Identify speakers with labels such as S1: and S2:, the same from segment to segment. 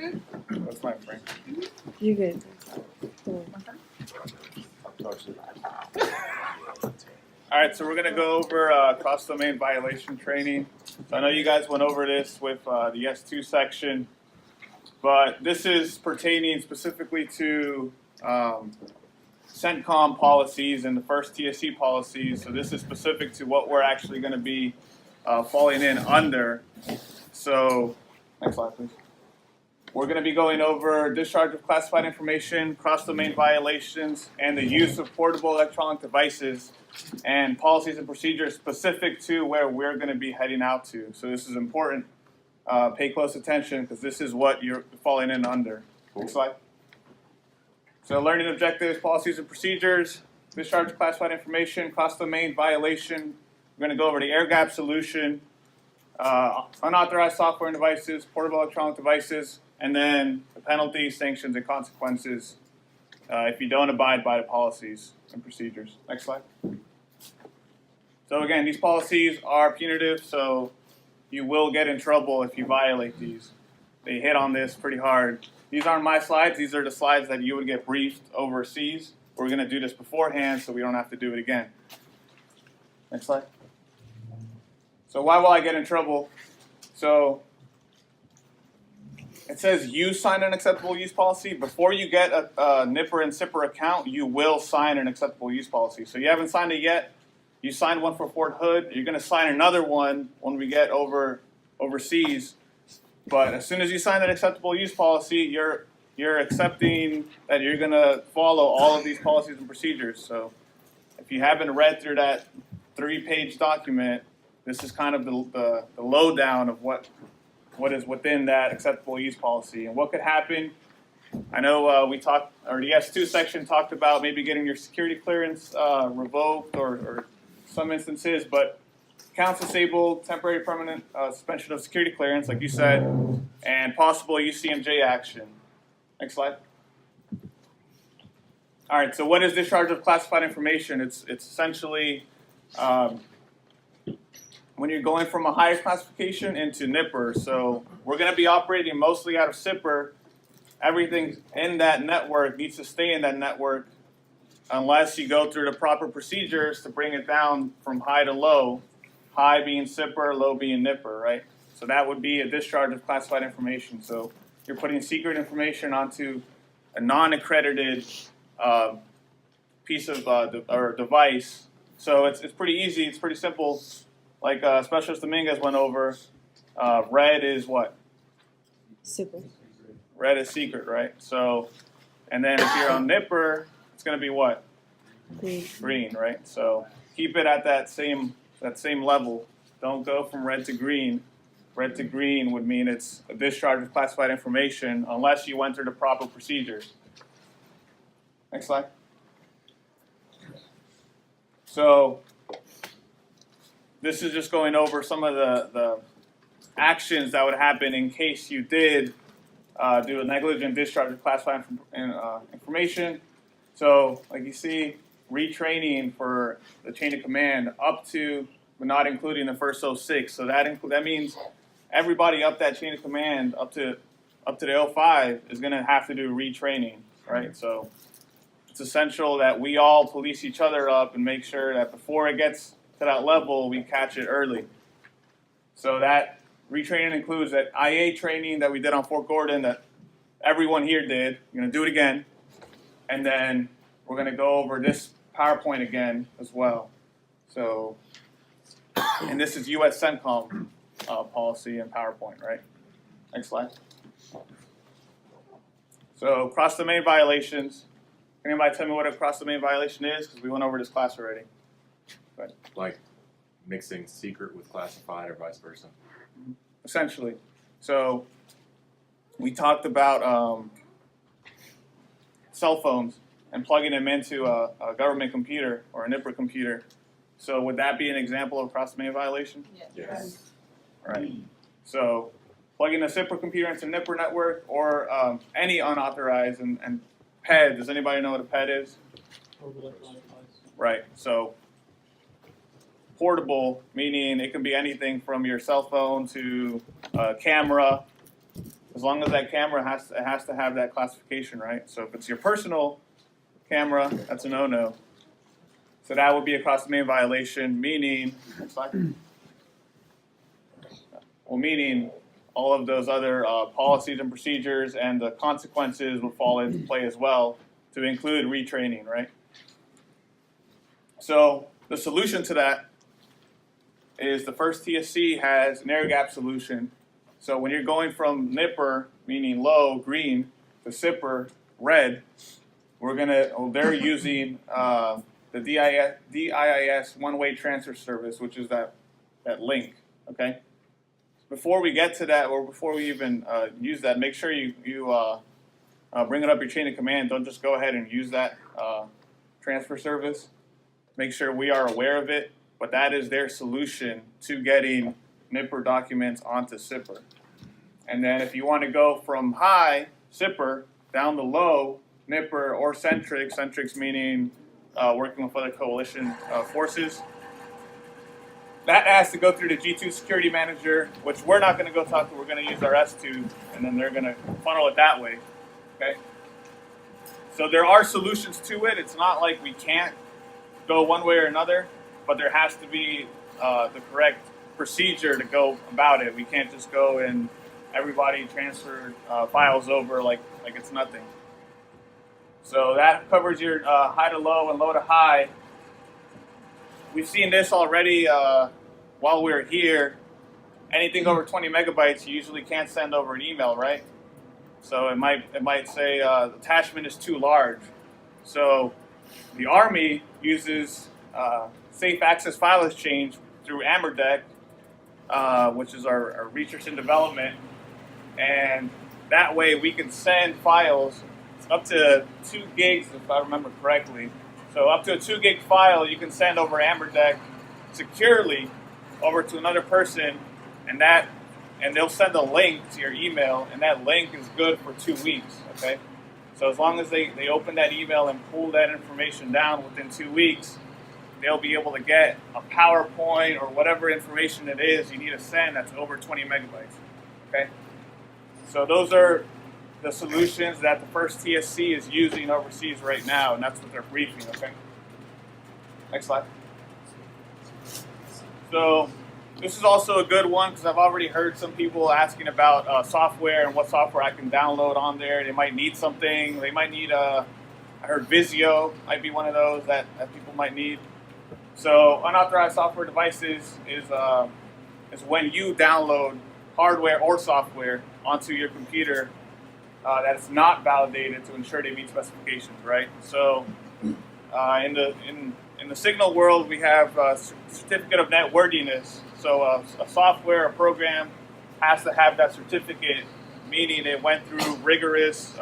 S1: What's my frame?
S2: You good.
S1: All right, so we're going to go over cross-domain violation training. So I know you guys went over this with the S2 section, but this is pertaining specifically to CENTCOM policies and the first TSC policies. So this is specific to what we're actually going to be falling in under. So next slide, please. We're going to be going over discharge of classified information, cross-domain violations, and the use of portable electronic devices, and policies and procedures specific to where we're going to be heading out to. So this is important. Pay close attention because this is what you're falling in under. Next slide. So learning objectives, policies and procedures, discharge of classified information, cross-domain violation. We're going to go over the air gap solution, unauthorized software and devices, portable electronic devices, and then the penalties, sanctions, and consequences if you don't abide by the policies and procedures. Next slide. So again, these policies are punitive, so you will get in trouble if you violate these. They hit on this pretty hard. These aren't my slides. These are the slides that you would get briefed overseas. We're going to do this beforehand so we don't have to do it again. Next slide. So why will I get in trouble? So it says you sign an acceptable use policy. Before you get a NIPR and SIPR account, you will sign an acceptable use policy. So you haven't signed it yet. You signed one for Fort Hood. You're going to sign another one when we get overseas. But as soon as you sign that acceptable use policy, you're accepting that you're going to follow all of these policies and procedures. So if you haven't read through that 3-page document, this is kind of the lowdown of what is within that acceptable use policy and what could happen. I know we talked, or the S2 section talked about maybe getting your security clearance revoked or some instances, but counts disabled, temporary permanent suspension of security clearance, like you said, and possible UCMJ action. Next slide. All right, so what is discharge of classified information? It's essentially when you're going from a higher classification into NIPR. So we're going to be operating mostly out of SIPR. Everything in that network needs to stay in that network unless you go through the proper procedures to bring it down from high to low, high being SIPR, low being NIPR, right? So that would be a discharge of classified information. So you're putting secret information onto a non-accredited piece of or device. So it's pretty easy. It's pretty simple. Like Specialist Dominguez went over, red is what?
S2: Super.
S1: Red is secret, right? So, and then if you're on NIPR, it's going to be what?
S2: Green.
S1: Green, right? So keep it at that same level. Don't go from red to green. Red to green would mean it's a discharge of classified information unless you went through the proper procedures. Next slide. So this is just going over some of the actions that would happen in case you did do a negligent discharge of classified information. So, like you see, retraining for the chain of command up to, but not including the first 06. So that means everybody up that chain of command up to the 05 is going to have to do retraining, right? So it's essential that we all police each other up and make sure that before it gets to that level, we catch it early. So that retraining includes that IA training that we did on Fort Gordon that everyone here did. We're going to do it again. And then we're going to go over this PowerPoint again as well. So, and this is US CENTCOM policy and PowerPoint, right? Next slide. So cross-domain violations. Can anybody tell me what a cross-domain violation is? Because we went over this class already.
S3: Like mixing secret with classified or vice versa?
S1: Essentially. So we talked about cell phones and plugging them into a government computer or a NIPR computer. So would that be an example of cross-domain violation?
S3: Yes.
S1: Right. So plugging a SIPR computer into a NIPR network or any unauthorized and PED. Does anybody know what a PED is? Right. So portable, meaning it can be anything from your cell phone to a camera As long as that camera has to have that classification, right? So if it's your personal camera, that's a no-no. So that would be a cross domain violation, meaning, next slide. Well, meaning all of those other policies and procedures and the consequences will fall into play as well, to include retraining, right? So the solution to that is the first TSC has an air gap solution. So when you're going from nipper, meaning low, green, to sipper, red, they're using the DIIS one-way transfer service, which is that link, okay? Before we get to that, or before we even use that, make sure you bring it up your chain of command. Don't just go ahead and use that transfer service. Make sure we are aware of it, but that is their solution to getting nipper documents onto sipper. And then if you want to go from high, sipper, down to low, nipper, or centrics meaning working with other coalition forces, that has to go through the G2 security manager, which we're not going to go talk to. We're going to use our S2, and then they're going to funnel it that way, okay? So there are solutions to it. It's not like we can't go one way or another, but there has to be the correct procedure to go about it. We can't just go and everybody transfer files over like it's nothing. So that covers your high to low and low to high. We've seen this already while we were here. Anything over 20 megabytes, you usually can't send over an email, right? So it might say the attachment is too large. So the Army uses safe access file exchange through AMRDEC, which is our research and development, and that way we can send files up to 2 gigs, if I remember correctly. So up to a 2 gig file you can send over AMRDEC securely over to another person, and they'll send a link to your email, and that link is good for 2 weeks, okay? So as long as they open that email and pull that information down within 2 weeks, they'll be able to get a PowerPoint or whatever information it is you need to send that's over 20 megabytes, okay? So those are the solutions that the first TSC is using overseas right now, and that's what they're briefing, okay? Next slide. So this is also a good one because I've already heard some people asking about software and what software I can download on there. They might need something. They might need I heard Visio might be one of those that people might need. So unauthorized software devices is when you download hardware or software onto your computer that is not validated to ensure they meet specifications, right? So in the signal world, we have a certificate of net worthiness. So a software, a program has to have that certificate, meaning it went through rigorous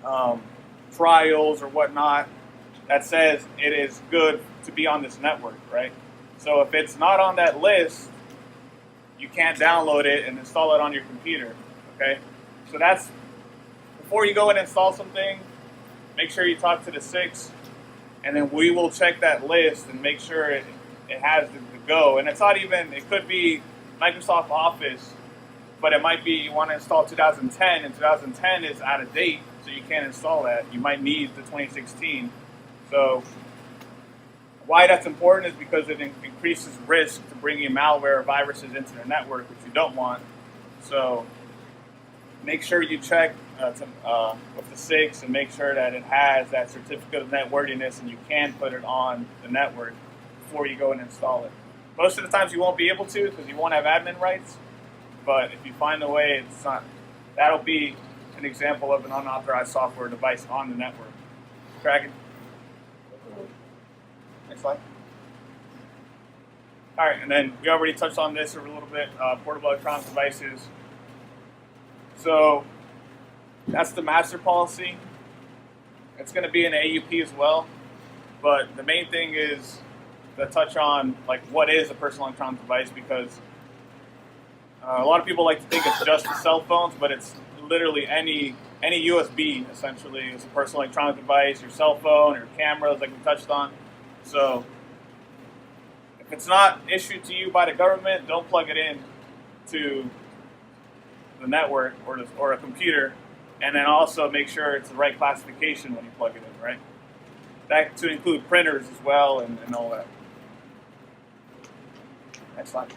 S1: trials or whatnot that says it is good to be on this network, right? So if it's not on that list, you can't download it and install it on your computer, okay? So that's, before you go and install something, make sure you talk to the 6, and then we will check that list and make sure it has the go. And it's not even, it could be Microsoft Office, but it might be you want to install 2010, and 2010 is out of date, so you can't install that. You might need the 2016. So why that's important is because it increases risk to bringing malware or viruses into the network, which you don't want. So make sure you check with the 6 and make sure that it has that certificate of net worthiness and you can put it on the network before you go and install it. Most of the times you won't be able to because you won't have admin rights, but if you find a way, it's not, that'll be an example of an unauthorized software device on the network. Kraken? Next slide. All right, and then we already touched on this a little bit, portable electronic devices. So that's the master policy. It's going to be an AUP as well, but the main thing is to touch on like what is a personal electronic device, because a lot of people like to think it's just the cell phones, but it's literally any USB essentially is a personal electronic device. Your cell phone, your cameras, like we touched on. So if it's not issued to you by the government, don't plug it in to the network or a computer, and then also make sure it's the right classification when you plug it in, right? That to include printers as well and all that. Next slide.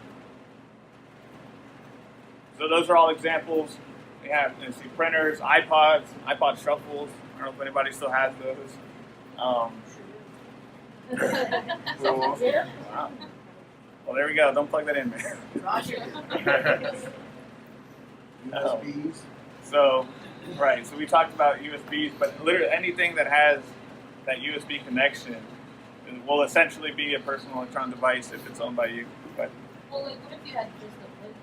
S1: So those are all examples. We have, you see, printers, iPods, iPod shuffles. I don't know if anybody still has those. Cool. Wow. Well, there we go. Don't plug that in, man.
S4: USBs.
S1: So, right. So we talked about USBs, but literally anything that has that USB connection will essentially be a personal electronic device if it's owned by you. But
S5: Well, like, what if you had just a flip USB?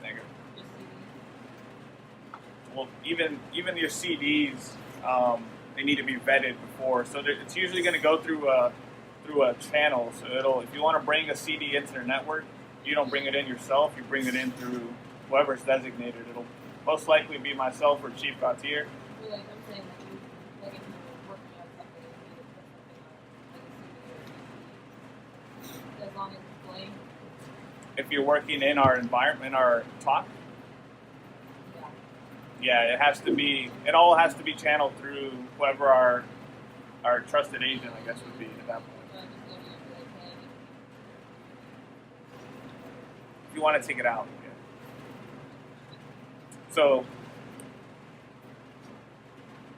S1: there you go.
S5: Just CDs?
S1: Well, even your CDs, they need to be vetted before. So it's usually going to go through a channel. So if you want to bring a CD into their network, you don't bring it in yourself. You bring it in through whoever's designated. It'll most likely be myself or Chief Gautier.
S5: Well, like, I'm saying that you, like, if you were working on something, you need to put something on, like a CD or as long as it's playing.
S1: If you're working in our environment, our talk,
S5: Yeah.
S1: it all has to be channeled through whoever our trusted agent, I guess, would be at that point.
S5: So I just go to your like, hey,
S1: If you want to take it out. Yeah. So,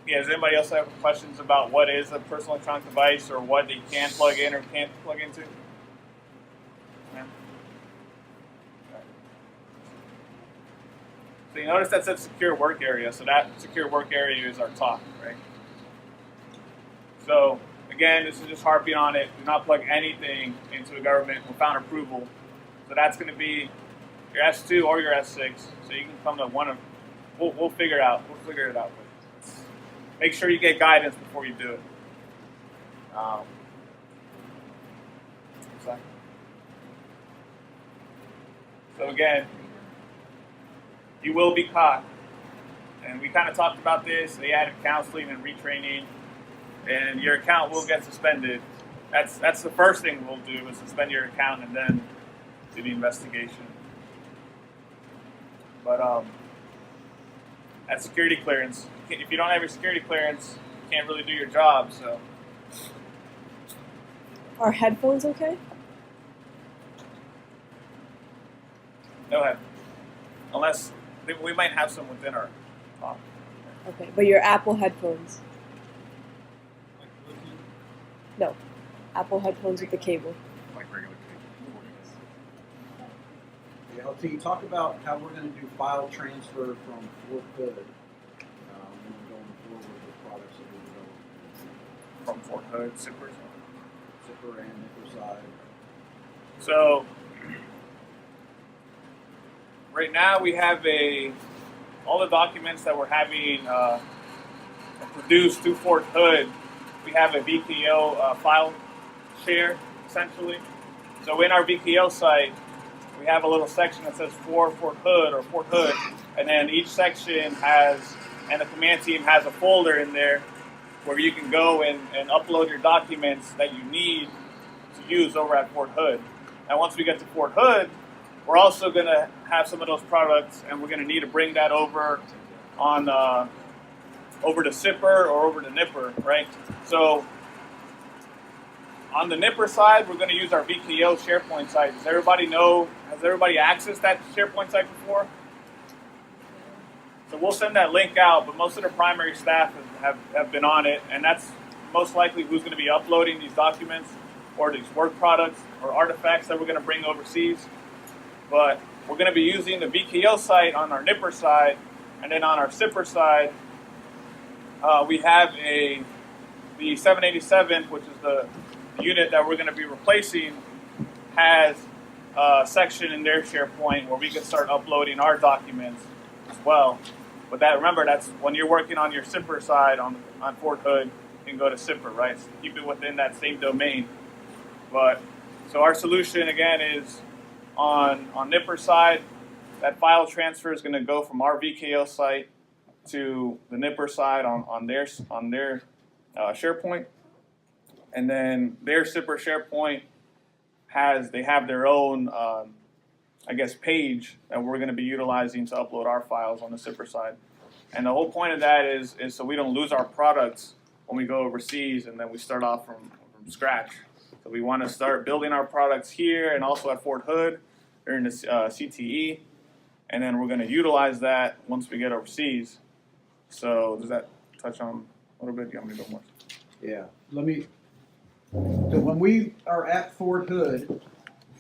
S1: yeah, does anybody else have questions about what is a personal electronic device or what they can plug in or can't plug into? Yeah. Okay. So you notice that says secure work area. So that secure work area is our talk, right? So again, this is just harping on it. Do not plug anything into a government without approval. So that's going to be your S2 or your S6. So you can come to one of. We'll figure it out. We'll figure it out. But make sure you get guidance before you do it. So again, you will be caught. And we kind of talked about this. They added counseling and retraining, and your account will get suspended. That's the first thing we'll do is suspend your account and then do the investigation. But that's security clearance. If you don't have your security clearance, you can't really do your job. So
S2: Are headphones okay?
S1: no head, unless we might have some within our talk.
S2: Okay, but your Apple headphones. No, Apple headphones with the cable.
S3: Like regular cable.
S4: LT, talk about how we're going to do file transfer from Fort Hood when we're going forward with products that we're developing.
S1: From Fort Hood, Zippers.
S4: Zipper and Nipper side.
S1: So right now we have all the documents that we're having produced to Fort Hood. We have a VKO file share essentially. So in our VKO site, we have a little section that says for Fort Hood or Fort Hood, and then each section and the command team has a folder in there where you can go and upload your documents that you need to use over at Fort Hood. And once we get to Fort Hood, we're also going to have some of those products, and we're going to need to bring that over over to Zipper or over to Nipper, right? So on the Nipper side, we're going to use our VKO SharePoint site. Has everybody accessed that SharePoint site before? So we'll send that link out, but most of the primary staff have been on it, and that's most likely who's going to be uploading these documents or these work products or artifacts that we're going to bring overseas. But we're going to be using the VKO site on our Nipper side, and then on our Zipper side, we have the 787, which is the unit that we're going to be replacing, has a section in their SharePoint where we can start uploading our documents as well. But remember, that's when you're working on your Zipper side on Fort Hood, you can go to Zipper, right? So keep it within that same domain. But so our solution again is on Nipper side, that file transfer is going to go from our VKO site to the Nipper side on their SharePoint, and then their Zipper SharePoint have their own I guess, page that we're going to be utilizing to upload our files on the zipper side. And the whole point of that is so we don't lose our products when we go overseas and then we start off from scratch. So we want to start building our products here and also at Fort Hood during the CTE. And then we're going to utilize that once we get overseas. So does that touch on a little bit? Do you want me to go more?
S4: Yeah, so when we are at Fort Hood,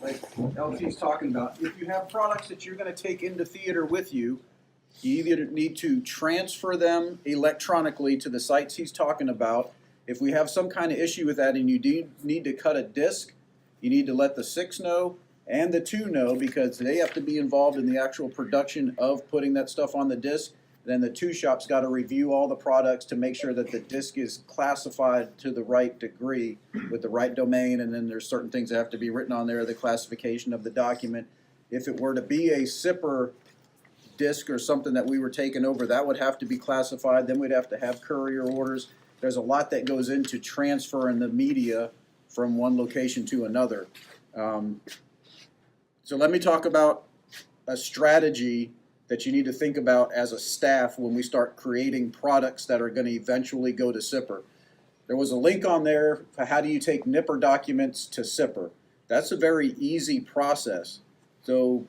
S4: like LT's talking about, if you have products that you're gonna take into theater with you, you either need to transfer them electronically to the sites he's talking about. If we have some kind of issue with that and you need to cut a disc, you need to let the 6 know and the 2 know, because they have to be involved in the actual production of putting that stuff on the disc. Then the 2 shop's got to review all the products to make sure that the disc is classified to the right degree with the right domain, and then there's certain things that have to be written on there, the classification of the document. If it were to be a zipper disc or something that we were taking over, that would have to be classified. Then we'd have to have courier orders. There's a lot that goes into transferring the media from one location to another. So let me talk about a strategy that you need to think about as a staff when we start creating products that are going to eventually go to SIPR. There was a link on there for how do you take NIPR documents to SIPR. That's a very easy process. So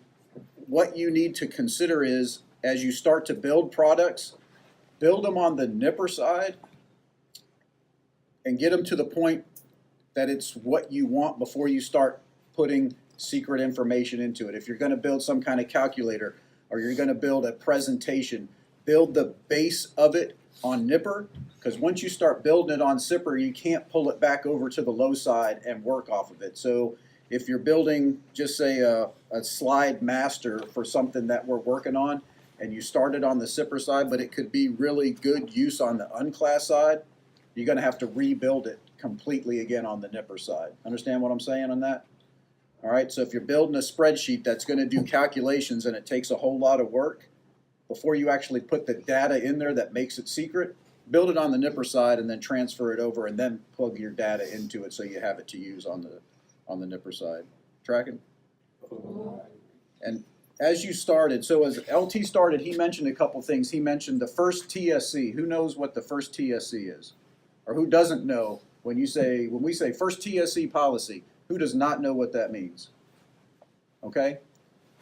S4: what you need to consider is, as you start to build products, build them on the NIPR side and get them to the point that it's what you want before you start putting secret information into it. If you're going to build some kind of calculator, or you're going to build a presentation, build the base of it on NIPR, because once you start building it on SIPR, you can't pull it back over to the low side and work off of it. So if you're building, just say, a slide master for something that we're working on, and you started on the SIPR side, but it could be really good use on the unclass side, you're going to have to rebuild it completely again on the NIPR side. Understand what I'm saying on that? All right, so if you're building a spreadsheet that's going to do calculations and it takes a whole lot of work, before you actually put the data in there that makes it secret, build it on the NIPR side and then transfer it over and then plug your data into it so you have it to use on the NIPR side. Tracking? And as you started, so as LT started, he mentioned a couple things. He mentioned the first TSC. Who knows what the first TSC is? Or who doesn't know when we say first TSC policy? Who does not know what that means? Okay?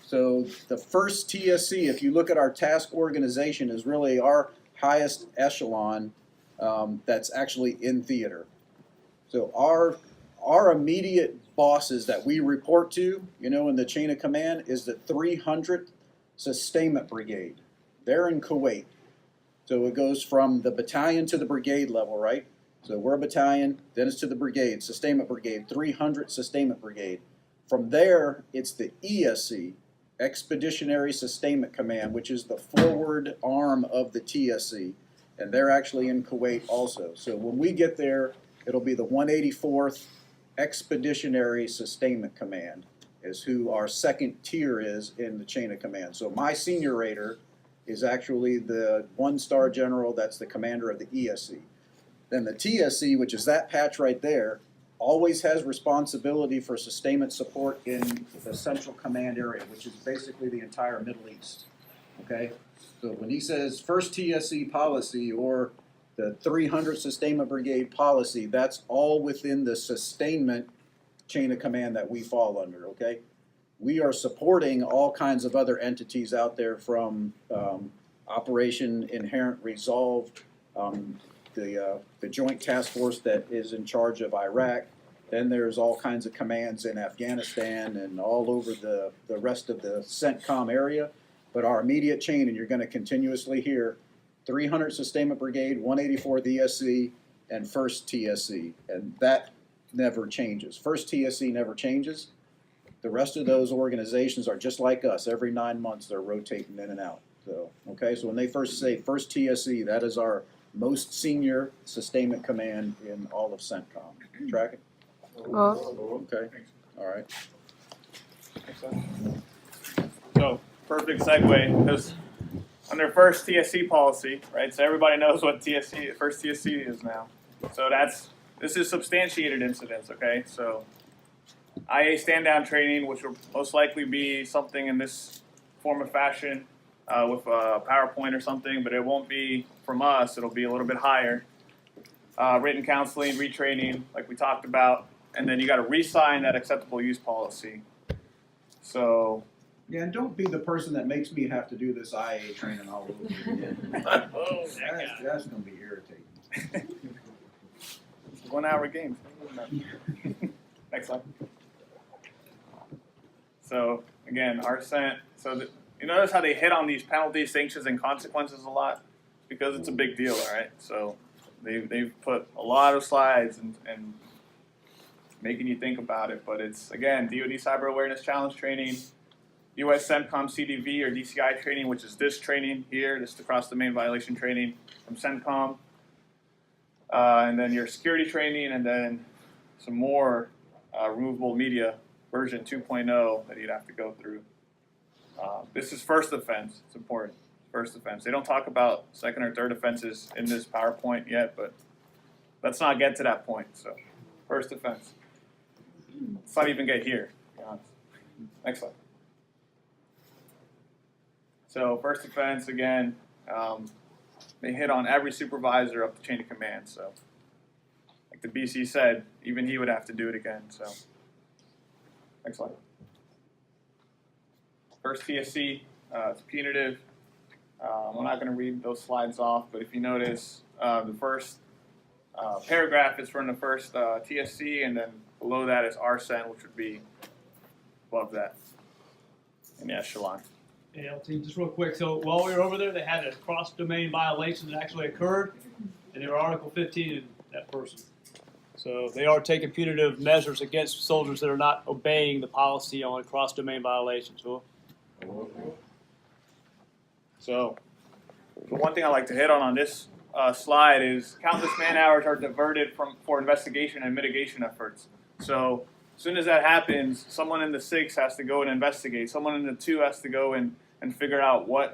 S4: So the first TSC, if you look at our task organization, is really our highest echelon that's actually in theater. So our immediate bosses that we report to, in the chain of command, is the 300th Sustainment Brigade. They're in Kuwait. So it goes from the battalion to the brigade level, right? So we're a battalion, then it's to the brigade, Sustainment Brigade, 300 Sustainment Brigade. From there, it's the ESC, Expeditionary Sustainment Command, which is the forward arm of the TSC. And they're actually in Kuwait also. So when we get there, it'll be the 184th Expeditionary Sustainment Command is who our second tier is in the chain of command. So my senior rater is actually the 1-star general that's the commander of the ESC. Then the TSC, which is that patch right there, always has responsibility for sustainment support in the Central Command area, which is basically the entire Middle East. Okay? So when he says first TSC policy or the 300 Sustainment Brigade policy, that's all within the sustainment chain of command that we fall under, okay? We are supporting all kinds of other entities out there from Operation Inherent Resolve, the Joint Task Force that is in charge of Iraq. Then there's all kinds of commands in Afghanistan and all over the rest of the CENTCOM area. But our immediate chain, and you're going to continuously hear 300 Sustainment Brigade, 184th ESC, and 1st TSC. And that never changes. 1st TSC never changes. The rest of those organizations are just like us. Every 9 months they're rotating in and out. So, okay, so when they first say 1st TSC, that is our most senior sustainment command in all of CENTCOM. Tracking? Okay, all right.
S1: So perfect segue, because under first TSC policy, right? So everybody knows what first TSC is now. So this is substantiated incidents, okay? So IA stand down training, which will most likely be something in this form of fashion with PowerPoint or something, but it won't be from us. It'll be a little bit higher. Written counseling, retraining, like we talked about, and then you got to re-sign that acceptable use policy. So
S4: Yeah, and don't be the person that makes me have to do this IA training all over again. That's gonna be irritating.
S1: 1 hour games. Next slide. So again, RSENT. So you notice how they hit on these penalties, sanctions, and consequences a lot because it's a big deal, all right? So they've put a lot of slides and making you think about it. But it's again DoD Cyber Awareness Challenge Training, U.S. CENTCOM CDV or DCI training, which is this training here. This is the cross-domain violation training from CENTCOM. And then your security training, and then some more removable media version 2.0 that you'd have to go through. This is first offense. It's important. First offense. They don't talk about second or third offenses in this PowerPoint yet, but let's not get to that point. So, first offense. Let's not even get here, to be honest. Next slide. So, first offense, again, they hit on every supervisor up the chain of command. So, like the BC said, even he would have to do it again. So, next slide. First TSC, it's punitive. I'm not going to read those slides off, but if you notice, the first paragraph is from the first TSC, and then below that is RSENT, which would be above that in the echelon.
S6: Hey, LT, just real quick. So while we were over there, they had a cross-domain violation that actually occurred, and they were Article 15 in that person. So they are taking punitive measures against soldiers that are not obeying the policy on cross-domain violations.
S1: So the one thing I like to hit on this slide is countless man hours are diverted for investigation and mitigation efforts. So as soon as that happens, someone in the 6 has to go and investigate. Someone in the 2 has to go and figure out what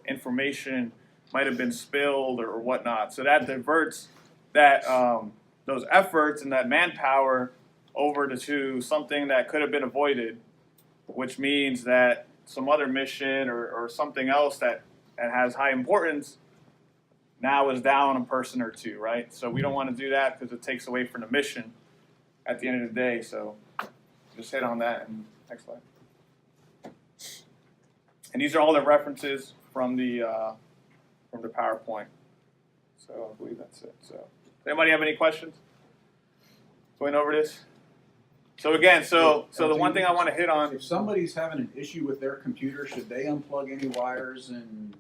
S1: information might have been spilled or whatnot. So that diverts that those efforts and that manpower over to something that could have been avoided, which means that some other mission or something else that has high importance now is down a person or 2, right? So we don't want to do that because it takes away from the mission at the end of the day. So just hit on that. And next slide. And these are all the references from the PowerPoint. So I believe that's it. So does anybody have any questions going over this? So again, so the one thing I want to hit on.
S4: If somebody's having an issue with their computer, should they unplug any wires and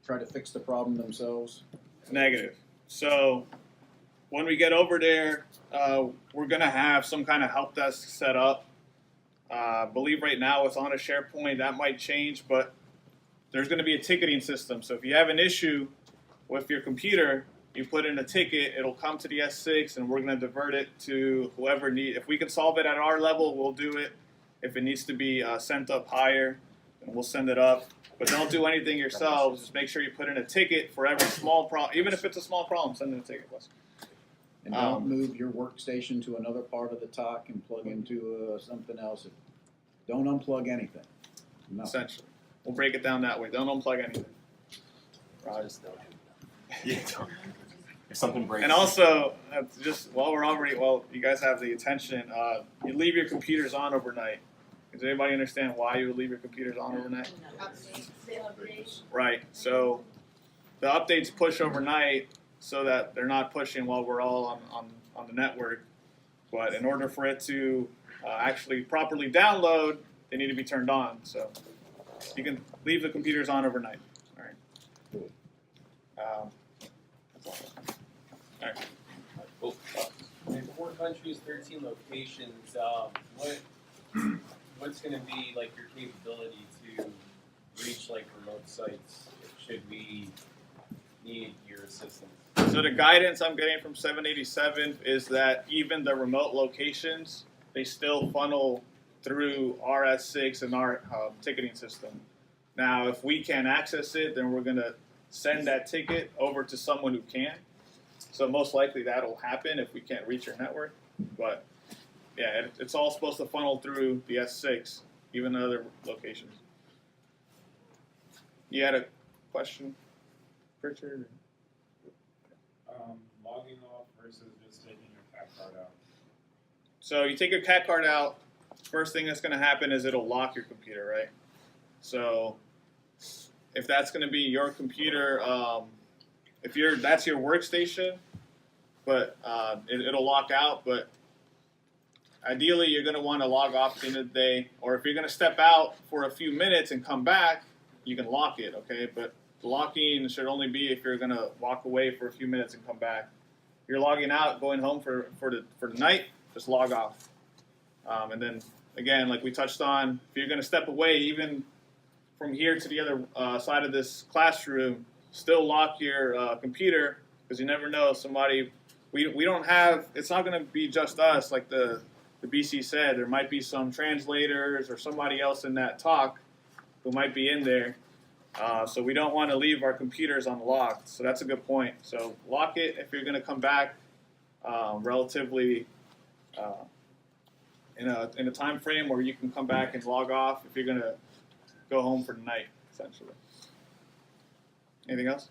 S4: try to fix the problem themselves?
S1: Negative. So when we get over there, we're going to have some kind of help desk set up. I believe right now it's on a SharePoint. That might change, but there's going to be a ticketing system. So if you have an issue with your computer, you put in a ticket, it'll come to the S6, and we're going to divert it to whoever needs. If we can solve it at our level, we'll do it. If it needs to be sent up higher, then we'll send it up. But don't do anything yourselves. Just make sure you put in a ticket for every small problem. Even if it's a small problem, send in a ticket.
S4: And don't move your workstation to another part of the TOC and plug into something else. Don't unplug anything. No.
S1: Essentially. We'll break it down that way. Don't unplug anything.
S3: Just don't. Yeah, don't. If something breaks.
S1: And also, just while you guys have the attention, you leave your computers on overnight. Does anybody understand why you would leave your computers on overnight? Right. So the updates push overnight so that they're not pushing while we're all on the network. But in order for it to actually properly download, they need to be turned on. So you can leave the computers on overnight. All right. That's all. All right.
S7: Cool. 4 countries, 13 locations. What's going to be like your capability to reach like remote sites? Should we need your assistance?
S1: So the guidance I'm getting from 787 is that even the remote locations, they still funnel through RS6 and our ticketing system. Now, if we can't access it, then we're going to send that ticket over to someone who can. So most likely that'll happen if we can't reach your network. But yeah, it's all supposed to funnel through the S6, even the other locations. You had a question, Richard?
S8: Logging off versus just taking your CAD card out.
S1: So you take your CAD card out, first thing that's going to happen is it'll lock your computer, right? So if that's going to be your computer, that's your workstation, but it'll lock out. But ideally, you're going to want to log off at the end of the day, or if you're going to step out for a few minutes and come back, you can lock it, okay? But the locking should only be if you're going to walk away for a few minutes and come back. If you're logging out, going home for the night, just log off. And then, again, like we touched on, if you're going to step away, even from here to the other side of this classroom, still lock your computer, because you never know, somebody, we don't have, it's not going to be just us, like the BC said, there might be some translators or somebody else in that talk who might be in there. So we don't want to leave our computers unlocked. So that's a good point. So lock it if you're going to come back relatively in a time frame where you can come back and log off if you're going to go home for the night, essentially. Anything else?